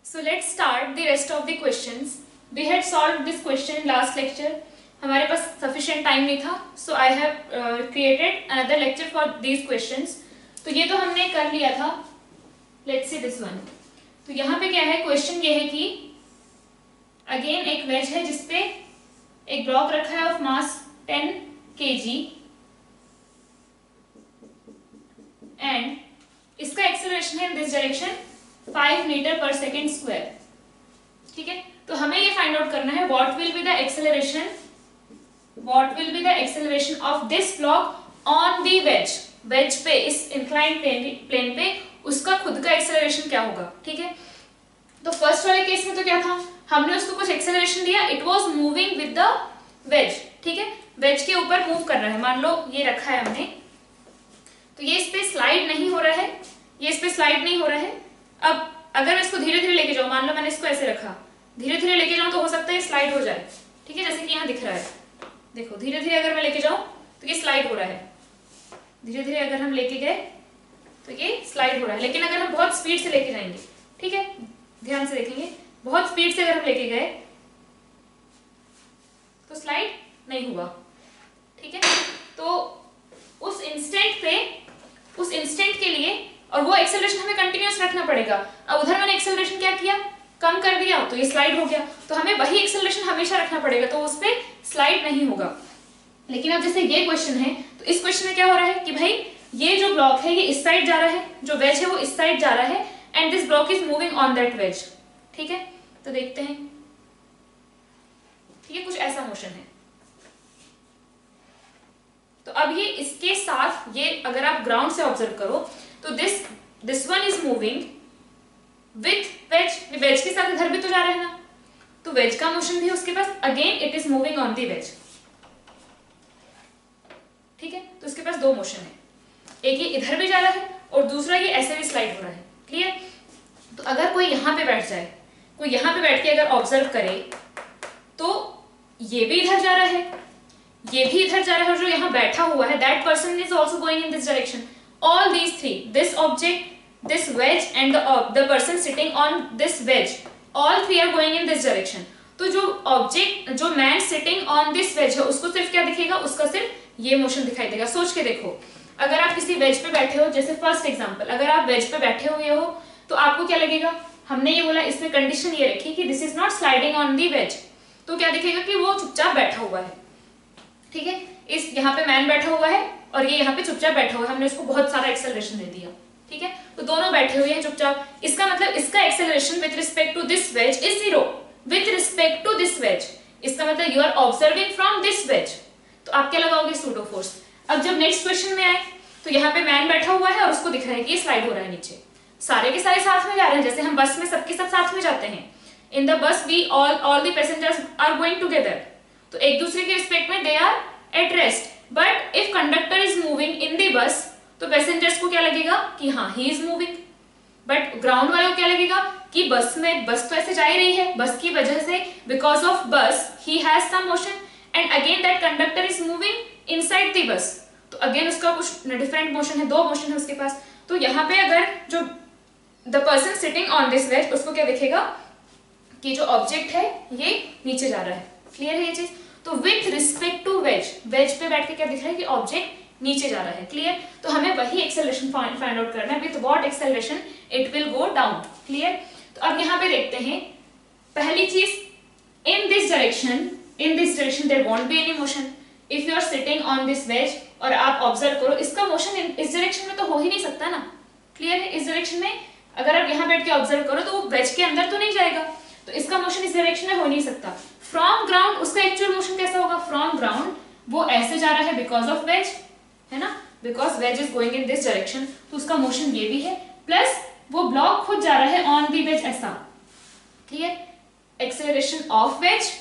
So let's start the rest of the questions. We had solved this question in last lecture. हमारे पास sufficient time नहीं था, so I have created another lecture for these questions. तो ये तो हमने कर लिया था. Let's see this one. तो यहाँ पे क्या है, क्वेश्चन ये है कि अगेन एक वेज है जिसपे एक ब्लॉक रखा है ऑफ मास 10 kg एंड इसका एक्सेलरेशन है in this direction 5 metre per second square. ठीक है, तो हमें ये फाइंड आउट करना है what will be the acceleration of this block on the wedge. Wedge पे, इस इंक्लाइंड प्लेन पे उसका खुद का एक्सेलरेशन क्या होगा. ठीक है, तो फर्स्ट वाले केस में तो क्या था, हमने उसको कुछ एक्सेलरेशन दिया, it was moving with the ways. ठीक है, वेज के ऊपर मूव कर रहा है. मान लो ये रखा है हमने, तो ये इस पे स्लाइड नहीं हो रहा है, ये इस पे स्लाइड नहीं हो रहा है. अब अगर मैं इसको धीरे धीरे लेके जाऊं, मान लो मैंने इसको ऐसे रखा, धीरे धीरे लेके जाऊं तो हो सकता है स्लाइड हो जाए. ठीक है, जैसे कि यहाँ दिख रहा है, देखो धीरे धीरे अगर मैं लेके जाऊं तो ये स्लाइड हो रहा है. धीरे धीरे अगर हम लेके गए तो ये स्लाइड हो रहा है. लेकिन अगर हम बहुत स्पीड से लेके जाएंगे, ठीक है, ध्यान से देखेंगे, बहुत स्पीड से अगर हम लेके गए तो स्लाइड नहीं हुआ. ठीक है, तो उस इंस्टेंट के लिए, और वो एक्सेलरेशन हमें कंटिन्यूअस रखना पड़ेगा. अब उधर मैंने एक्सेलरेशन क्या किया, कम कर दिया, तो ये स्लाइड हो गया. तो हमें वही एक्सेलरेशन हमेशा रखना पड़ेगा, तो उस पे स्लाइड नहीं होगा. लेकिन अब जैसे ये क्वेश्चन है, तो इस क्वेश्चन में क्या हो रहा है कि भाई ये जो ब्लॉक है ये इस साइड जा रहा है, जो वेज है वो इस साइड जा रहा है and this block is moving on that wedge. ठीक है, तो देखते हैं. ठीक है, कुछ ऐसा मोशन है. तो अब ये इसके साथ, ये अगर आप ग्राउंड से ऑब्जर्व करो तो this one is moving with wedge. Wedge के साथ इधर भी तो जा रहा है ना, तो वेज का मोशन भी उसके पास, again it is moving on the wedge. ठीक है, तो इसके पास दो मोशन है, एक ये इधर भी जा रहा है और दूसरा ये ऐसे भी स्लाइड हो रहा है. क्लियर. तो अगर कोई यहां पे बैठ जाए, कोई यहां पे बैठ के अगर ऑब्जर्व करे तो ये भी इधर जा रहा है, ये भी इधर जा रहा है, और जो यहाँ बैठा हुआ है that person is also going in this direction. All these three, this object, this wedge and the person sitting on this wedge, all three are going in this direction. तो जो ऑब्जेक्ट, जो man sitting on this wedge है उसको सिर्फ क्या दिखेगा, उसका सिर्फ ये मोशन दिखाई देगा. सोच के देखो, अगर आप किसी वेज पे बैठे हो, जैसे फर्स्ट एग्जांपल, अगर आप वेज पे बैठे हुए हो तो आपको क्या लगेगा, हमने ये बोला, इसमें कंडीशन ये रखी कि this is not sliding on the wedge, तो क्या दिखेगा कि वो चुपचाप बैठा हुआ है. ठीक है, इस यहाँ पे मैन बैठा हुआ है और ये यहाँ पे चुपचाप बैठा हुआ है, हमने उसको बहुत सारा एक्सेलरेशन दे दिया. ठीक है, तो दोनों बैठे हुए हैं चुपचाप. इसका मतलब इसका acceleration with respect to this wedge is zero, with respect to this wedge. इसका मतलब you are observing from this wedge, तो आप क्या लगाओगे, सूडो फोर्स. अब जब नेक्स्ट क्वेश्चन में आए तो यहाँ पे मैन बैठा हुआ है और उसको दिख रहा है कि ये स्लाइड हो रहा है नीचे. सारे के सारे साथ में जा रहे हैं, जैसे हम बस में सबके सब साथ में जाते हैं. In the bus we all the passengers are going together, तो एक दूसरे के रिस्पेक्ट में they are at rest. But if conductor is moving in the bus, तो पैसेंजर्स को क्या लगेगा कि हाँ he is moving. But ground वालों को क्या लगेगा कि बस तो ऐसे जा ही रही है, बस की वजह से, because of bus he has some motion and again that conductor is moving inside the bus, तो अगेन उसका कुछ डिफरेंट मोशन है, दो मोशन है उसके पास. तो यहाँ पे अगर जो the person sitting on this wedge, उसको क्या दिखेगा कि जो ऑब्जेक्ट है ये नीचे जा रहा है. क्लियर है ये चीज. तो with respect to wedge, wedge पे बैठ के क्या दिख रहा है कि ऑब्जेक्ट नीचे जा रहा है. क्लियर. तो हमें वही एक्सेलरेशन फाइंड आउट करना है, with what acceleration it will go down. Clear. तो अब यहाँ पे देखते हैं, पहली चीज, in this direction there won't be any motion. If you are sitting on this wedge और आप ऑब्जर्व करो, इसका मोशन इस डायरेक्शन में तो हो ही नहीं सकता ना. क्लियर है. इस डायरेक्शन में अगर आप यहाँ बैठ के ऑब्जर्व करो तो वो वेज के अंदर तो नहीं जाएगा, तो इसका मोशन इस डायरेक्शन में हो नहीं सकता. फ्रॉम ग्राउंड उसका एक्चुअल मोशन कैसा होगा, फ्रॉम ग्राउंड वो ऐसे जा रहा है बिकॉज ऑफ वेज, है ना, because wedge is going in this direction, तो उसका मोशन ये भी है, प्लस वो ब्लॉक खुद जा रहा है ऑन दी वेज ऐसा. ठीक है. Acceleration of wedge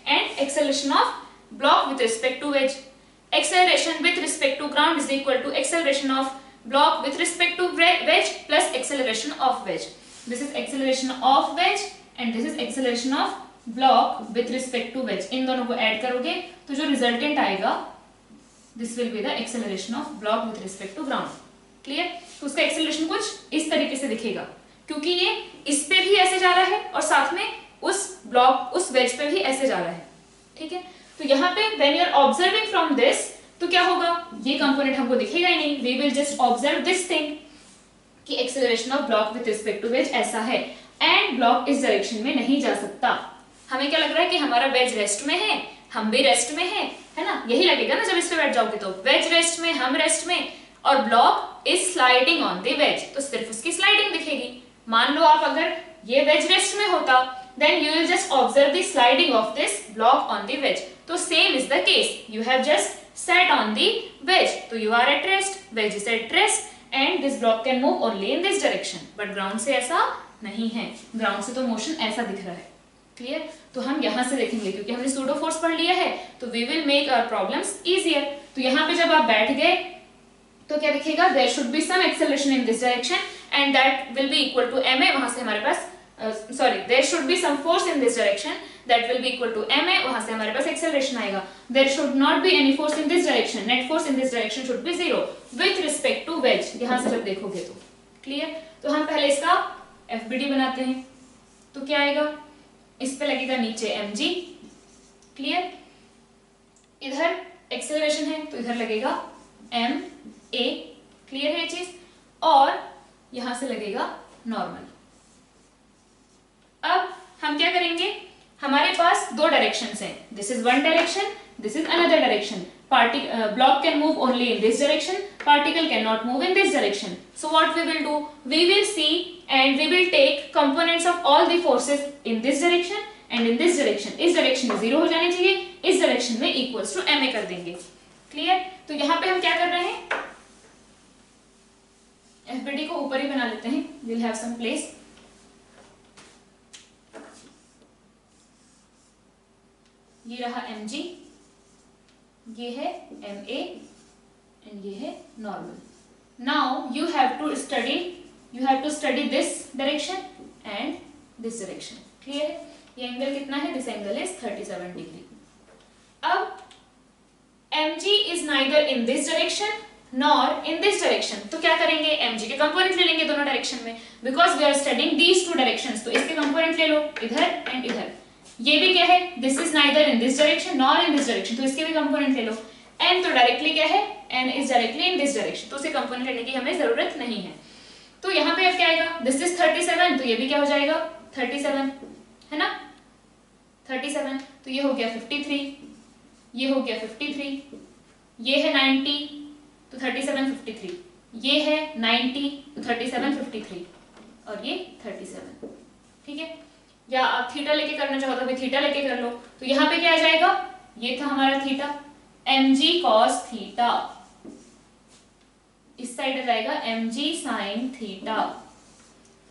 and acceleration of block with respect to wedge. Acceleration with respect to ground is equal to acceleration of block with respect to wedge plus acceleration of wedge. This is acceleration of wedge and this is acceleration of block with respect to wedge. इन दोनों को add करोगे तो जो resultant आएगा, this will be the acceleration of block with respect to ground. Clear? तो उसका acceleration कुछ इस तरीके से दिखेगा, क्योंकि ये इस पे भी ऐसे जा रहा है और साथ में उस वेज पे भी ऐसे जा रहा है, ठीक है? तो यहाँ पे when you are observing from this, तो क्या होगा, ये कंपोनेंट हमको दिखेगा ही नहीं, we will just observe this thing कि acceleration of block with respect to wedge ऐसा है, एंड ब्लॉक इस डायरेक्शन में नहीं जा सकता। हमें क्या लग रहा है कि हमारा वेज रेस्ट में है, हम भी रेस्ट में है ना? यही लगेगा ना जब इस पे बैठ जाओगे तो, वेज रेस्ट में, हम रेस्ट में, और block is sliding on the veg, तो सिर्फ उसकी स्लाइडिंग दिखेगी। मान लो आप अगर ये वेज रेस्ट में होता, then you will just observe the sliding of this block on the wedge. तो same is the case. You have just sat on the wedge. तो you are at rest, wedge is at rest, and this block can move only in this direction. But ground से ऐसा नहीं है, ground से तो motion ऐसा दिख रहा है, clear? तो हम यहाँ से देखेंगे, क्योंकि हमने pseudo force पढ़ लिया है, तो we will make our problems easier. तो यहाँ पे जब आप बैठ गए, तो क्या दिखेगा, there should be some acceleration in this direction, and that will be equal to ma. वहां से हमारे पास there should be some force in this direction that will be equal to ma. वहां से हमारे पास acceleration आएगा. There should not be any force in this direction. Net force in this direction should be 0 with respect to wedge. यहाँ से जब देखोगे तो clear. तो हम पहले इसका FBD बनाते हैं. तो क्या आएगा, इस पे लगेगा नीचे mg, clear. इधर acceleration है तो इधर लगेगा ma, clear है ये चीज, और यहां से लगेगा नॉर्मल. अब हम क्या करेंगे, हमारे पास दो डायरेक्शंस हैं, this is one direction, this is another direction. Block can move only in this direction, particle cannot move in this direction. So what we will do, we will see and we will take components of all the forces in this direction and in this direction. इस direction में 0 हो जाने चाहिए, इस direction में equals to ma कर देंगे, clear? तो यहाँ पे हम क्या कर रहे हैं, FBD को ऊपर ही बना लेते हैं, we'll have some place. ये रहा mg, ये है ma, एंड ये है normal. Now you have to study this direction and this direction, clear? ये एंगल कितना है, दिस एंगल इज 37 डिग्री. अब mg is neither in this direction nor in this direction, तो क्या करेंगे, mg के कंपोनेंट ले लेंगे दोनों डायरेक्शन में, because we are studying these two directions. तो इसके कंपोनेंट ले लो, इधर एंड इधर. ये भी क्या है, this is neither in this direction nor in this direction, तो इसके भी कंपोनेंट ले लो. n तो डायरेक्टली क्या है, n is directly in this direction, तो उसके कंपोनेंट लेने की हमें जरूरत नहीं है. तो यहाँ पे अब क्या आएगा, दिस इज 37, तो ये भी क्या हो जाएगा 37, है ना? 37, तो ये हो गया 53, ये हो गया 53, ये है 90, तो 37 53, ये है 90, तो 37 53, और ये 37, ठीक है? या आप थीटा लेके करना चाहो तो भी थीटा लेके कर लो. तो यहाँ पे क्या आ जाएगा, ये था हमारा थीटा, mg cos थीटा, इस साइड आ जाएगा mg sin थीटा.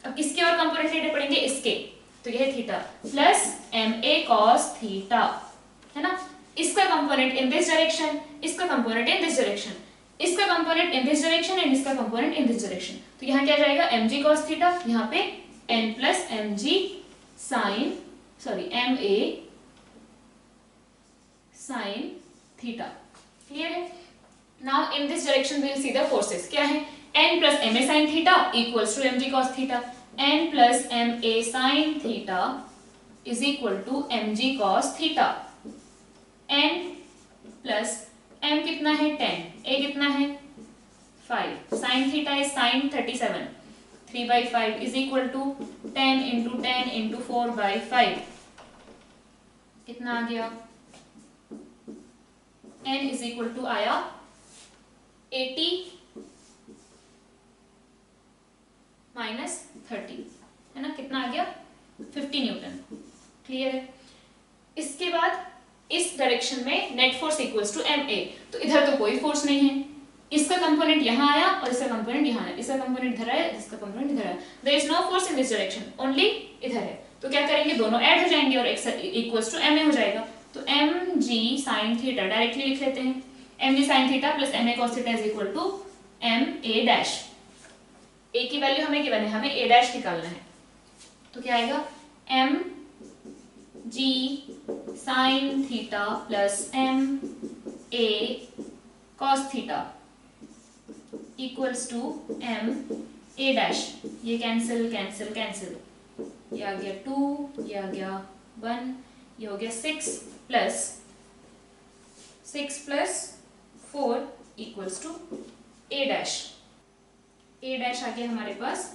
अब किसके और कंपोनेंट लेने पड़ेंगे, इसके, तो ये है theta plus ma cos theta, है ना? इसका कंपोनेंट इन दिस डायरेक्शन, इसका कंपोनेंट इन दिस डायरेक्शन, इसका component in this direction and इसका कंपोनेंट इन दिस डायरेक्शन. तो यहाँ क्या जाएगा, mg cos थीटा, यहाँ पे n plus mg sin, ma sin theta, clear है? Now in this direction we will see the forces. क्या है, n plus ma sin theta equals to mg cos theta, n plus ma sin theta is equal to mg cos theta. n plus m कितना है 10, a कितना है 5, sin theta is sin 37, 3/5 is equal to 10 into 10 into 4/5, कितना आ गया, n is equal to आया 80 minus 30, है ना? कितना आ गया 50 न्यूटन, क्लियर है? इसके बाद इस डायरेक्शन में net force equals to ma. तो इधर तो कोई फोर्स नहीं है, इसका कंपोनेंट यहाँ आया और इसका कंपोनेंट यहाँ आया, इसका कंपोनेंट इधर आया, इसका कंपोनेंट इधर आया. There is no force in this direction, only इधर है. तो क्या करेंगे, दोनों ऐड हो जाएंगे और इक्वल्स टू ma हो जाएगा. तो mg sin थीटा डायरेक्टली लिख लेते हैं, mg sin theta plus ma cos theta is equal to ma dash. a की वैल्यू हमें गिवन है, हमें a डैश निकालना है. तो क्या आएगा, mg sin theta plus ma cos theta equals to M A dash, ये कैंसिल कैंसिल कैंसिल, ये आ गया 2, ये आ गया 1, ये हो गया 6 plus 4 equals to A dash. A dash आ गया हमारे पास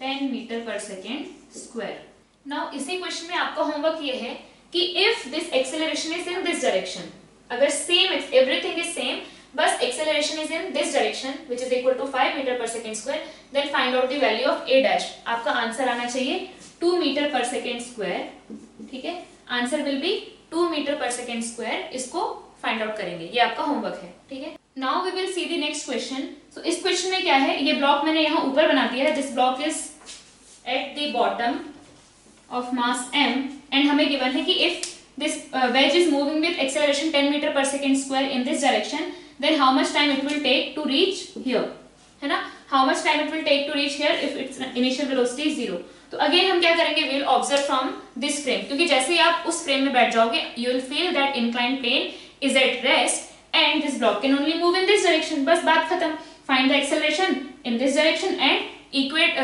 10 meter per second square. Now इसी क्वेश्चन में आपका होमवर्क ये है कि if this acceleration is in this direction, अगर सेम एवरीथिंग इज सेम, बस acceleration is in this direction which is equal to 5 metre per second square, then find out the value of A dash. आपका answer आना चाहिए 2 meter per second square, ठीक है, answer will be 2 meter per second square. इसको find out करेंगे, ये आपका homework है, ठीक है। Now we will see the next question. So इस क्वेश्चन में क्या है, ये ब्लॉक मैंने यहाँ ऊपर बना दिया है, this block is at the bottom of mass m and हमें गिवन है कि if this wedge is moving with acceleration 10 meter per second square in this direction, then how much time it will take to reach here, है ना, how much time it will take to reach here if its initial velocity is 0। तो again हम क्या करेंगे, we will observe from this frame, क्योंकि जैसे ही आप उस फ्रेम में बैठ जाओगे you will feel that inclined plane is at rest and this block can only move in this direction। बस बात खत्म, find the acceleration in this direction and equate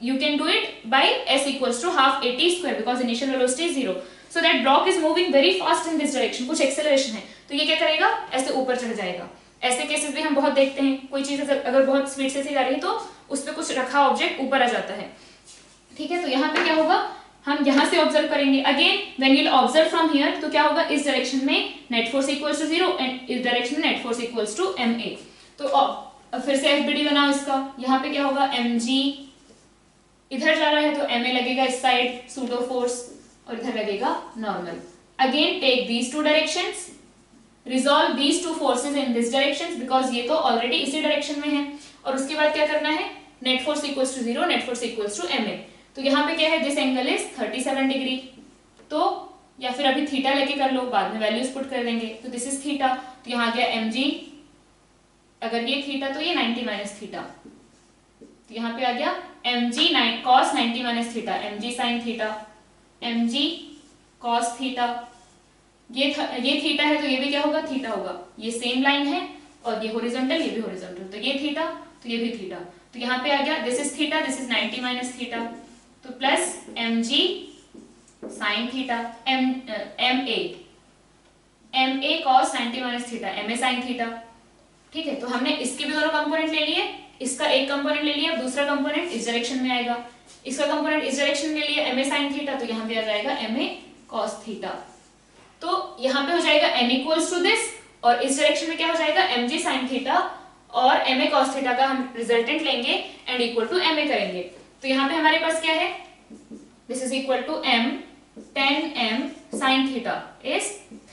you can do it by s equals to half at square because initial velocity is 0। so that block is moving very fast in this direction, कुछ acceleration है, तो ये क्या करेगा, ऐसे ऊपर चढ़ जाएगा। ऐसे केसेस भी हम बहुत देखते हैं, कोई चीज अगर बहुत स्पीड से जा रही है तो उस पर कुछ रखा ऑब्जेक्ट ऊपर आ जाता है, ठीक है। तो यहाँ पे क्या होगा, हम यहाँ से ऑब्जर्व करेंगे। Again when you observe from here, तो क्या होगा, इस डायरेक्शन में net force equals to 0 and इस डायरेक्शन में net force equals to ma। तो फिर से एफबीडी बनाओ इसका। यहाँ पे क्या होगा, mg इधर जा रहा है तो ma लगेगा इस साइड सूडो फोर्स, और इधर लगेगा normal. Again take these two directions, resolve these two forces in this directions because ये तो ऑलरेडी इसी डायरेक्शन में है। और उसके बाद क्या करना है, net force equals to 0, net force equals to ma। तो यहाँ पे क्या है, दिस एंगल इज 37 डिग्री, तो या फिर अभी थीटा लेके कर लो, बाद में वैल्यूज पुट कर देंगे। तो दिस इज थीटा, तो यहाँ आ गया mg, अगर ये थीटा तो ये 90 माइनस थीटा, तो यहाँ पे आ गया mg cos 90 minus theta, mg sin theta, mg cos theta. ये थीटा है तो ये भी क्या होगा, थीटा होगा। ये सेम लाइन है और ये हॉरिजॉन्टल, ये भी हॉरिजॉन्टल, तो ये थीटा तो ये भी थीटा। तो यहाँ पे आ गया this is theta, this is 90 minus theta, तो plus mg sin theta, ma cos 90 minus theta, ma sin theta, ठीक है। तो हमने इसके भी दोनों कंपोनेंट ले लिए, इसका एक कंपोनेंट ले लिया, अब दूसरा कंपोनेंट इस डायरेक्शन में आएगा, इसका कंपोनेंट इस डायरेक्शन में ले लिया ma sin थीटा, तो यहाँ पे आ जाएगा ma cos थीटा। तो यहाँ पे हो जाएगा m इक्वल्स टू दिस, और इस डायरेक्शन में क्या हो जाएगा mg sin थीटा, और ma cos थीटा का हम रिजल्टेंट लेंगे एंड इक्वल टू ma करेंगे। तो यहाँ पे हमारे पास क्या है, this is equal to m 10m sin theta is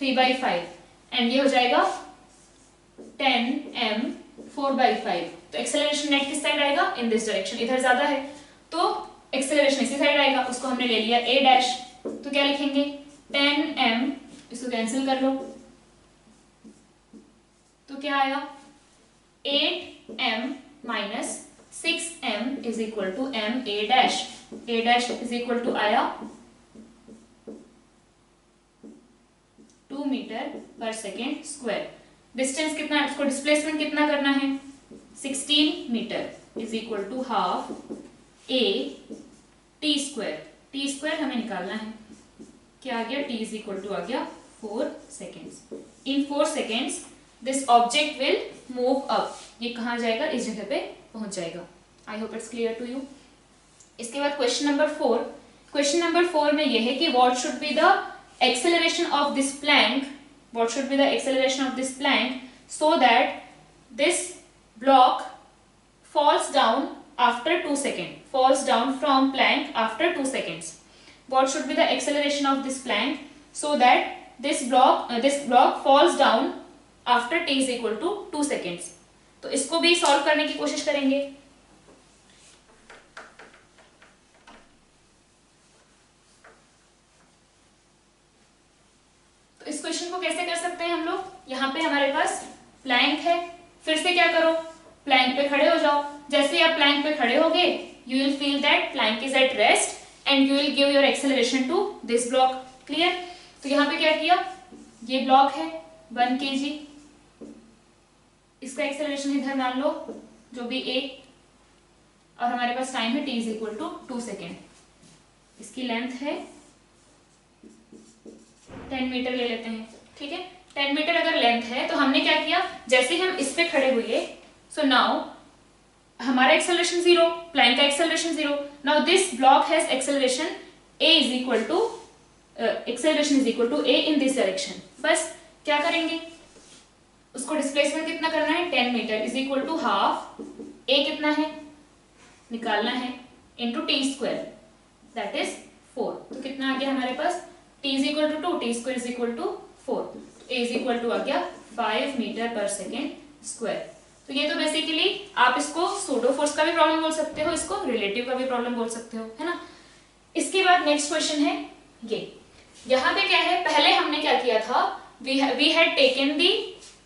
3/5 and ये हो जाएगा 10m 4/5। तो एक्सेलरेशन नेट किस साइड आएगा, इन दिस डायरेक्शन, इधर ज्यादा है तो एक्सेलरेशन इसी साइड आएगा, उसको हमने ले लिया a डैश। तो क्या लिखेंगे, 10m, इसको कैंसिल कर लो, तो क्या आएगा 8m minus 6m is equal to m a dash. a dash is equal to आया 2 meter per second square. Distance कितना, इसको डिस्प्लेसमेंट कितना करना है, 16 metre is equal to half a t square. t square हमें निकालना है, क्या आ गया, t इज इक्वल टू आ गया 4 सेकेंड्स। इन 4 seconds this object will move up, ये कहाँ जाएगा, इस जगह पे पहुंच जाएगा। I hope it's clear to you. इसके बाद क्वेश्चन नंबर 4, क्वेश्चन नंबर 4 में यह है कि what should be the acceleration of this plank, what should be the acceleration of this plank so that this block falls down after 2 seconds, falls down from plank after 2 seconds. What should be the acceleration of this plank so that this block falls down after t is equal to 2 seconds. तो इसको भी solve करने की कोशिश करेंगे। इस question को कैसे कर सकते हैं हम लोग, यहाँ पे हमारे पास प्लैंक है, फिर से क्या करो, प्लैंक पे खड़े हो जाओ। जैसे ही आप प्लैंक पे खड़े होगे you will feel that plank is at rest and you will give your acceleration to this block. Clear. तो यहाँ पे क्या किया, ये ब्लॉक है 1 kg, इसका एक्सेलरेशन इधर मान लो जो भी a, और हमारे पास टाइम है t is equal to 2 second. इसकी लेंथ है 10 मीटर ले लेते हैं, ठीक है। 10 मीटर अगर लेंथ है तो हमने क्या किया, जैसे हम इस पे खड़े हुए, सो नाउ हमारा एक्सेलरेशन 0, प्लैंक का acceleration 0। Now this block has acceleration a is equal to acceleration is equal to a in this direction. बस क्या करेंगे, उसको डिस्प्लेसमेंट कितना करना है, 10 metre is equal to half a कितना है निकालना है into T square, that is 4। तो कितना आ गया हमारे पास, t is equal to 2, T square is equal to 4, a is equal to आ गया 5 मीटर पर सेकेंड स्क्वायर। तो ये तो बेसिकली आप इसको सूडो फोर्स का भी प्रॉब्लम बोल सकते हो, इसको रिलेटिव का भी प्रॉब्लम बोल सकते हो, है ना। इसके बाद नेक्स्ट क्वेश्चन है ये, यहाँ पे क्या है, पहले हमने क्या किया था, we had taken the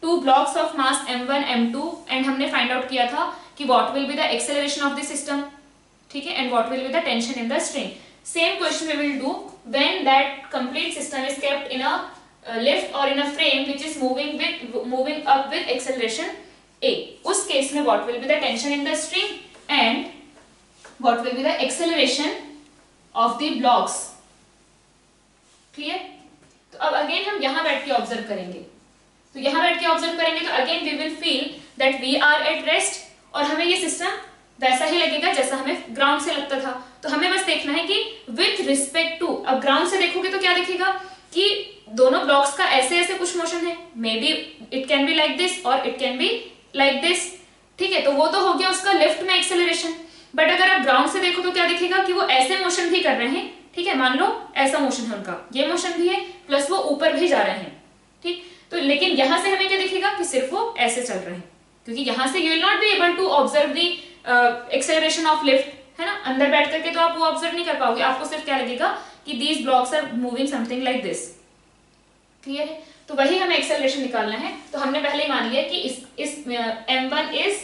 2 blocks of mass m1 m2 and हमने फाइंड आउट किया था कि what will be the acceleration of the system, ठीक है, and what will be the tension in the string. Same question we will do when that complete system is kept in a lift और in a frame which is moving up with acceleration a। उस case में what will be the tension in the string and what will be the acceleration of the blocks. Clear. तो अब again हम यहां बैठ के observe करेंगे, तो यहां बैठ के ऑब्जर्व करेंगे तो again we will feel that we are at rest, और हमें ये सिस्टम वैसा ही लगेगा जैसा हमें ग्राउंड से लगता था। तो हमें बस देखना है कि विथ रिस्पेक्ट टू, अब ग्राउंड से देखोगे तो क्या दिखेगा कि दोनों ब्लॉक्स का ऐसे ऐसे कुछ मोशन है, may be it can be like this और it can be like this, ठीक है। तो वो तो हो गया उसका लिफ्ट में एक्सेलरेशन। बट अगर आप ग्राउंड से देखो तो क्या दिखेगा कि वो ऐसे मोशन भी कर रहे हैं, ठीक है, मान लो ऐसा मोशन है उनका, ये मोशन भी है प्लस वो ऊपर भी जा रहे हैं, ठीक। तो लेकिन यहां से हमें क्या दिखेगा कि सिर्फ वो ऐसे चल रहे हैं, क्योंकि यहां से you will not be able to observe the acceleration of lift, है ना। अंदर बैठ करके तो आप वो ऑब्जर्व नहीं कर पाओगे, आपको सिर्फ क्या लगेगा कि these blocks are moving something like this. Clear है। तो वही हमें एक्सेलरेशन निकालना है। तो हमने पहले ही मान लिया कि इस m1 is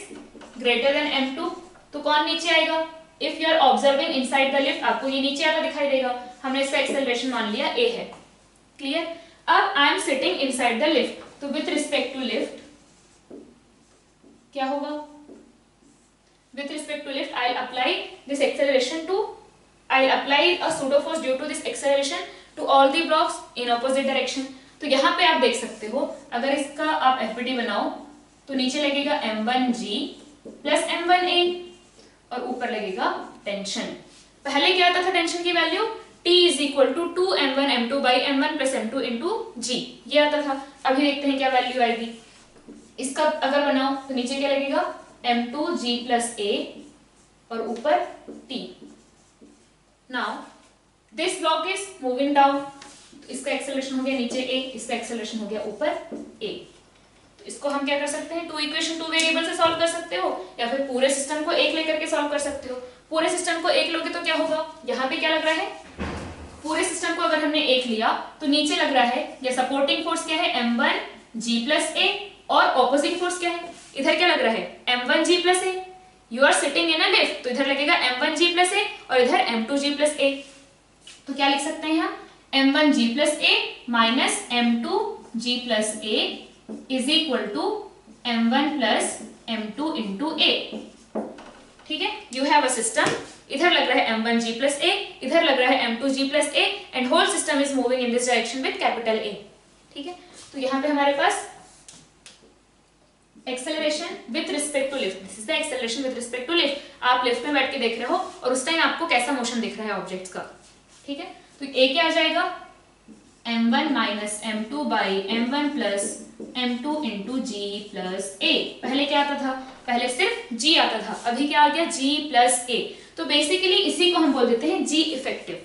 greater than m2, तो कौन नीचे आएगा, if you are observing inside the lift आपको ये नीचे आता दिखाई देगा। हमने इसका एक्सेलरेशन मान लिया a है। क्लियर। अब आई am sitting inside the lift, तो विथ रिस्पेक्ट टू लिफ्ट क्या होगा, with respect to lift I'll apply this acceleration to, I'll apply a pseudo force due to this acceleration to all the blocks in opposite direction। तो यहाँ पे आप देख सकते हो, अगर इसका आप FBD बनाओ तो नीचे लगेगा m1g प्लस m1a और ऊपर लगेगा टेंशन। पहले क्या आता था टेंशन की value, T is equal to 2m1 m2 by m1 plus m2 into g, ये आता था। अभी देखते हैं क्या वैल्यू आएगी इसका। अगर बनाओ तो नीचे क्या लगेगा m2g प्लस a और ऊपर t। Now this block is moving down, इसका एक्सेलरेशन हो गया नीचे a, इसका एक्सेलरेशन हो गया ऊपर a। तो इसको हम क्या कर सकते हैं, 2 इक्वेशन 2 वेरिएबल से सॉल्व कर सकते हो, या फिर पूरे सिस्टम को एक लेकर के सॉल्व कर सकते हो। पूरे सिस्टम को एक लोगे तो क्या होगा, यहाँ पे क्या लग रहा है, पूरे सिस्टम को अगर हमने एक लिया तो नीचे लग रहा है या सपोर्टिंग फोर्स क्या है m1g प्लस a, और ऑपोजिंग फोर्स क्या है, इधर क्या लग रहा है m1g plus a। You are sitting in a lift, तो इधर लगेगा m1g प्लस a और इधर m2g प्लस a। तो क्या लिख सकते हैं यहाँ, m1g plus a minus m2g plus a is equal to m1 plus m2 into a। ठीक है, यू हैव अ सिस्टम, इधर लग रहा है m1g प्लस a, इधर लग रहा है m2g plus a and whole system is moving in this direction with capital A। ठीक है, तो यहाँ पे हमारे पास acceleration with respect to lift, this is the acceleration with respect to lift. आप लिफ्ट में बैठ के देख रहे हो और उस टाइम आपको कैसा मोशन दिख रहा है ऑब्जेक्ट्स का। ठीक है, तो a क्या आ जाएगा m1 minus m2 by m1 plus m2 into g plus a। पहले क्या आता था, पहले सिर्फ g आता था, अभी क्या आ गया g प्लस a। तो बेसिकली इसी को हम बोल देते हैं g इफेक्टिव।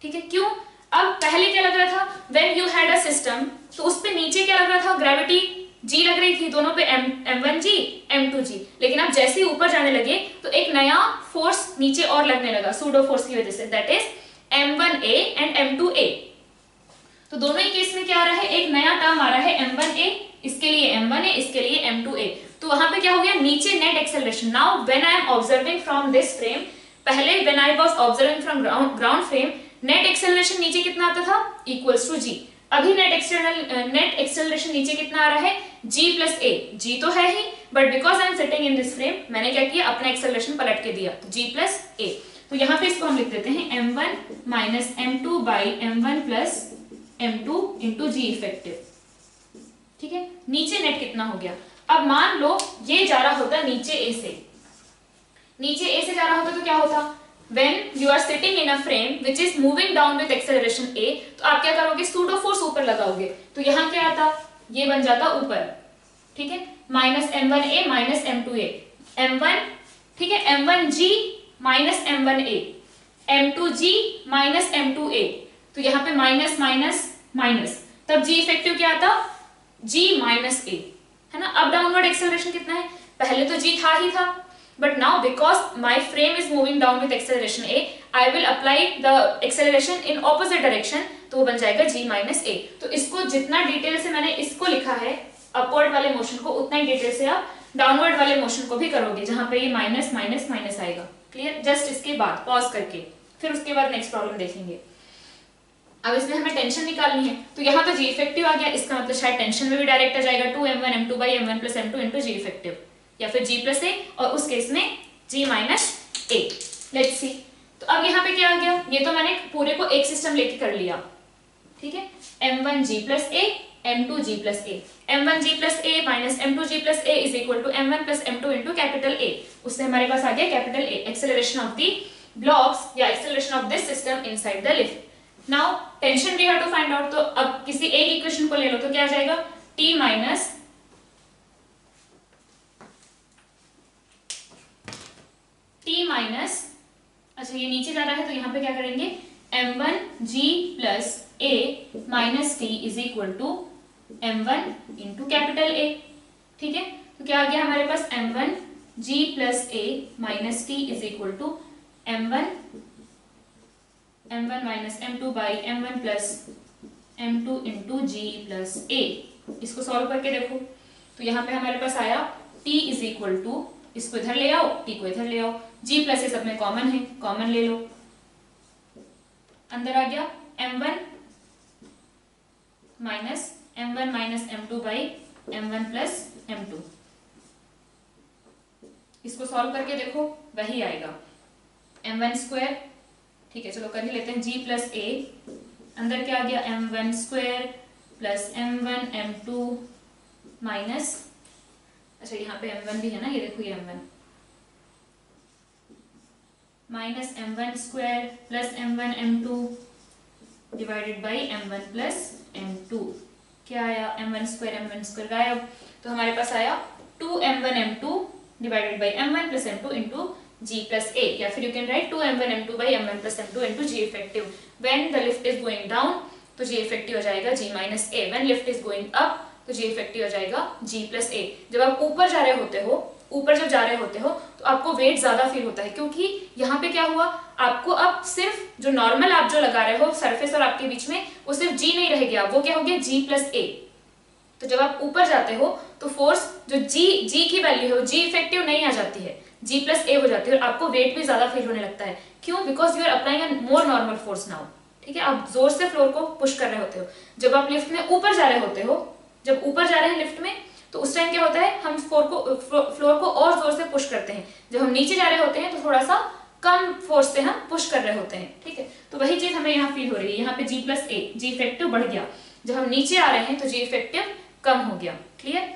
ठीक है, क्यों, अब पहले क्या लग रहा था when you had a system, तो उस पे नीचे क्या लग रहा था, ग्रेविटी g लग रही थी दोनों पे, m1g m2g। लेकिन आप जैसे ही ऊपर जाने लगे तो एक नया फोर्स नीचे और लगने लगा सूडो फोर्स की वजह से, that is m1a and m2a। तो दोनों ही केस में क्या आ रहा है, एक नया टर्म आ रहा है m1a, इसके लिए m1a, इसके लिए m2a। तो वहां पे क्या हो गया, नीचे net acceleration. Now when I am observing from this frame, पहले when I was observing from ground frame, net acceleration नीचे कितना आता था, इक्वल्स टू g। अभी नेट एक्सेलरेशन नीचे कितना आ रहा है, g प्लस ए, g तो है ही, but because I am sitting in this frame मैंने क्या किया, अपना एक्सेलरेशन पलट के दिया, तो g प्लस ए। तो यहाँ पे इसको हम लिख देते हैं m1 minus m2 by m1 plus m2 into G effective. ठीक है, नीचे नेट कितना हो गया, अब मान लो ये जा रहा होता नीचे ए से, नीचे ए से जा रहा होता तो क्या होता, when you are sitting in a frame which is moving down with acceleration a, तो आप क्या करोगे, सूडो फोर्स ऊपर लगाओगे, तो यहाँ क्या आता, ये बन जाता ऊपर, ठीक है, minus m1a minus m2a, m1 ठीक है, m1g minus m1a, m2g minus m2a, तो यहाँ पे माइनस माइनस माइनस, तब g इफेक्टिव क्या आता, g माइनस a, है ना। अब डाउनवर्ड एक्सेलरेशन कितना है, पहले तो g था ही था, but now because my frame is moving down with acceleration a, I will apply the acceleration in opposite direction, तो वो बन जाएगा g minus a। तो इसको जितना डिटेल से मैंने इसको लिखा है अपवर्ड वाले मोशन को, उतना ही डिटेल से आप डाउनवर्ड वाले मोशन को भी करोगे, जहां पे ये माइनस माइनस माइनस आएगा। क्लियर, जस्ट इसके बाद पॉज करके फिर उसके बाद नेक्स्ट प्रॉब्लम देखेंगे। अब इसमें हमें टेंशन निकालनी है, तो यहाँ तो g इफेक्टिव आ गया, इसका मतलब शायद टेंशन में भी डायरेक्ट आ जाएगा 2m1 m2 by m1 plus m2 into g effective, या फिर g प्लस ए, और उस केस में g minus A. Let's see, तो अब यहाँ पे क्या आ गया, ये तो मैंने पूरे को एक सिस्टम लेके कर लिया, ठीक है, m1g plus A m2g plus A, m1g plus A minus m2g plus A is equal to m1 plus m2 into capital A, उससे हमारे पास आ गया capital A, acceleration of the blocks या acceleration of this system inside the lift. Now tension we have to find out, तो अब किसी एक इक्वेशन को ले लो, तो क्या आ जाएगा, t माइनस अच्छा ये नीचे जा रहा है, तो यहाँ पे क्या करेंगे, m1g plus a minus t is equal to m1 into capital A, ठीक है। तो क्या आ गया हमारे पास, m1g plus a minus t is equal to m1 minus m2 by m1 plus m2 into g plus a। इसको solve करके देखो, तो यहाँ पे हमारे पास आया t इज इक्वल टू, इसको इधर ले आओ, t को इधर ले आओ, g प्लस ए सब में कॉमन है, कॉमन ले लो, अंदर आ गया m1 minus m2 by m1 plus m2। इसको सॉल्व करके देखो, वही आएगा m1 स्क्वायर, ठीक है, चलो कर ही लेते हैं, g प्लस ए, अंदर क्या आ गया, m1 square plus m1 m2 minus, अच्छा यहाँ पे m1 भी है ना, ये देखो ये m1 minus m1 square plus m1 m2 divided by m1 plus m2, क्या आया, m1 स्क्वायर गायब, तो हमारे पास आया 2m1 m2 divided by m1 plus m2 into g plus a, या फिर you can write 2m1 m2 by m1 plus m2 into g effective. When the lift is going down तो g effective हो जाएगा g minus a, when lift is going up तो g effective हो जाएगा g plus a। जब आप ऊपर जा रहे होते हो, ऊपर जब जा रहे होते हो तो आपको वेट ज्यादा फील होता है, क्योंकि यहाँ पे क्या हुआ, आपको अब सिर्फ जो नॉर्मल आप जो लगा रहे हो सरफेस और आपके बीच में, वो सिर्फ g नहीं रह गया, वो क्या हो गया, g प्लस a। तो जब आप ऊपर जाते हो तो फोर्स जो g की वैल्यू है, g इफेक्टिव नहीं आ जाती है, g प्लस a हो जाती है, और आपको वेट भी ज्यादा फील होने लगता है। क्यों, because you are applying a more normal force now, ठीक है, आप जोर से फ्लोर को पुश कर रहे होते हो। जब आप लिफ्ट में ऊपर जा रहे होते हो, जब ऊपर जा रहे हैं लिफ्ट में, तो उस टाइम क्या होता है, हम फ्लोर को और जोर से पुश करते हैं। जब हम नीचे जा रहे होते हैं तो थोड़ा सा कम फोर्स से हम पुश कर रहे होते हैं, ठीक है। तो वही चीज हमें यहाँ फील हो रही है, यहाँ पे g प्लस ए, जी इफेक्टिव बढ़ गया, जब हम नीचे आ रहे हैं तो g इफेक्टिव कम हो गया। क्लियर,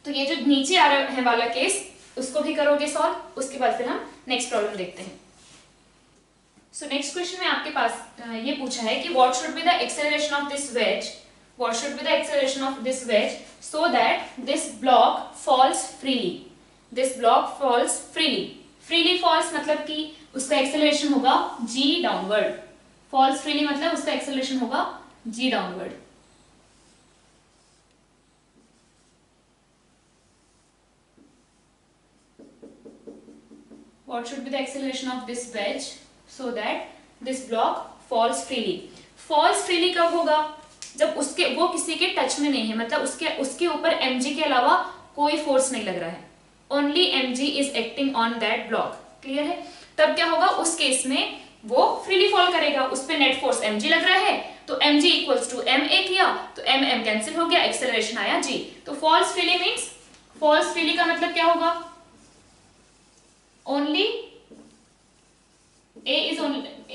तो ये जो नीचे आ रहे हैं वाला केस, उसको भी करोगे सॉल्व, उसके बाद फिर हम नेक्स्ट प्रॉब्लम देखते हैं। सो नेक्स्ट क्वेश्चन में आपके पास ये पूछा है कि what should be the acceleration of this wedge, what should be the acceleration of this wedge so that this block falls freely, this block falls freely falls मतलब कि उसका एक्सेलरेशन होगा g डाउनवर्ड, falls freely मतलब उसका acceleration होगा g downward. what should be the acceleration of this wedge so that this block falls freely कब होगा, जब उसके वो किसी के टच में नहीं है, मतलब उसके ऊपर mg के अलावा कोई फोर्स नहीं लग रहा है, only mg is acting on that block. Clear है, तब क्या होगा, उस केस में वो फ्रीली फॉल करेगा, उस पे नेट फोर्स mg लग रहा है तो mg इक्वल्स टू ma किया तो m कैंसिल हो गया, एक्सेलरेशन आया g। तो falls freely means, falls freely का मतलब क्या होगा, only a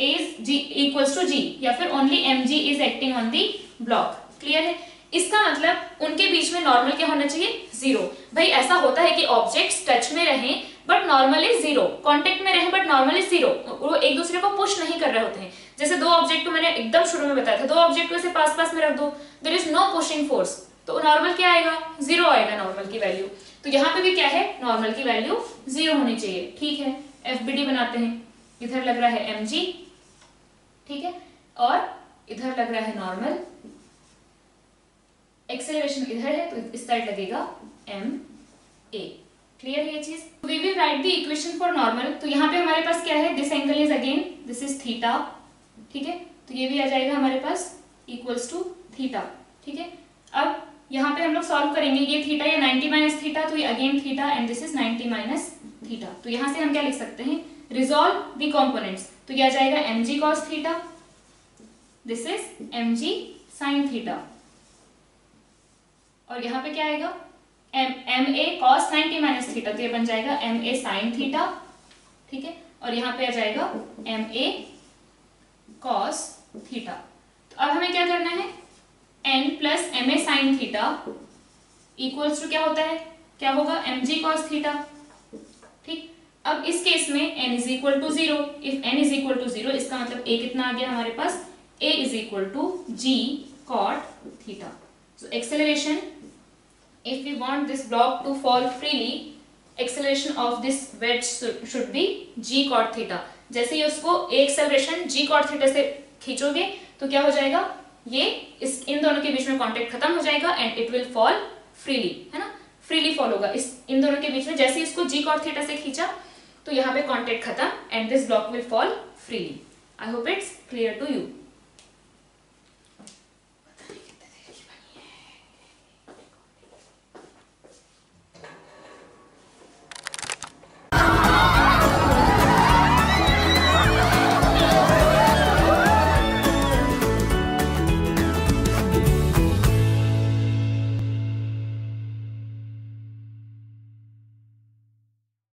is g equals to g, या फिर only mg is acting on the block। Clear है? इसका मतलब उनके बीच में नॉर्मल क्या होना चाहिए, जीरो। भाई ऐसा होता है कि ऑब्जेक्ट्स टच में रहें बट नॉर्मली जीरो, कांटेक्ट में रहें बट नॉर्मली जीरो, वो एक दूसरे को पुश नहीं कर रहे होते हैं। जैसे दो ऑब्जेक्ट को मैंने एकदम शुरू में बताया था, दो ऑब्जेक्ट को ऐसे पास पास में रख दो, there is no pushing force, तो नॉर्मल क्या आएगा, जीरो आएगा नॉर्मल की वैल्यू। तो यहाँ पे भी क्या है, नॉर्मल की वैल्यू जीरो होनी चाहिए। ठीक है, एफबीडी बनाते हैं, इधर लग रहा है mg, ठीक है, और इधर लग रहा है नॉर्मल, एक्सेलरेशन इधर है तो इस साइड लगेगा ma। क्लियर है ये चीज? We will write the equation for normal. तो यहाँ पे हमारे पास क्या है, this angle is again this is theta, ठीक है, तो ये भी आ जाएगा हमारे पास इक्वल्स टू थीटा। ठीक है, अब यहाँ पे हम लोग सॉल्व करेंगे, ये थीटा या 90 माइनस थीटा, तो ये again theta and this is 90 minus theta. तो यहाँ से हम क्या लिख सकते हैं, रिजॉल्व द कंपोनेंट्स, तो ये आ जाएगा mg cos theta, this is mg sin theta, और यहाँ पे क्या आएगा ma cos 90 माइनस थीटा, तो ये बन जाएगा ma sin थीटा। ठीक है, और यहाँ पे आ जाएगा ma cos थीटा। तो अब हमें क्या करना है, n plus ma sin theta equals to क्या होता है, क्या होगा, mg cos थीटा। ठीक, अब इस केस में n is equal to zero, if n is equal to zero इसका मतलब a कितना आ गया हमारे पास, a is equal to g cot theta. So acceleration, if we want this block to fall freely, acceleration of this wedge should be g cot theta। जैसे ही उसको acceleration g cot theta से खींचोगे तो क्या हो जाएगा, ये इस इन दोनों के बीच में कांटेक्ट खत्म हो जाएगा and it will fall freely, है ना, फ्रीली फॉल होगा इस इन दोनों के बीच में। जैसे इसको g cot theta से खींचा तो यहाँ पे कांटेक्ट खत्म and this block will fall freely. I hope it's clear to you.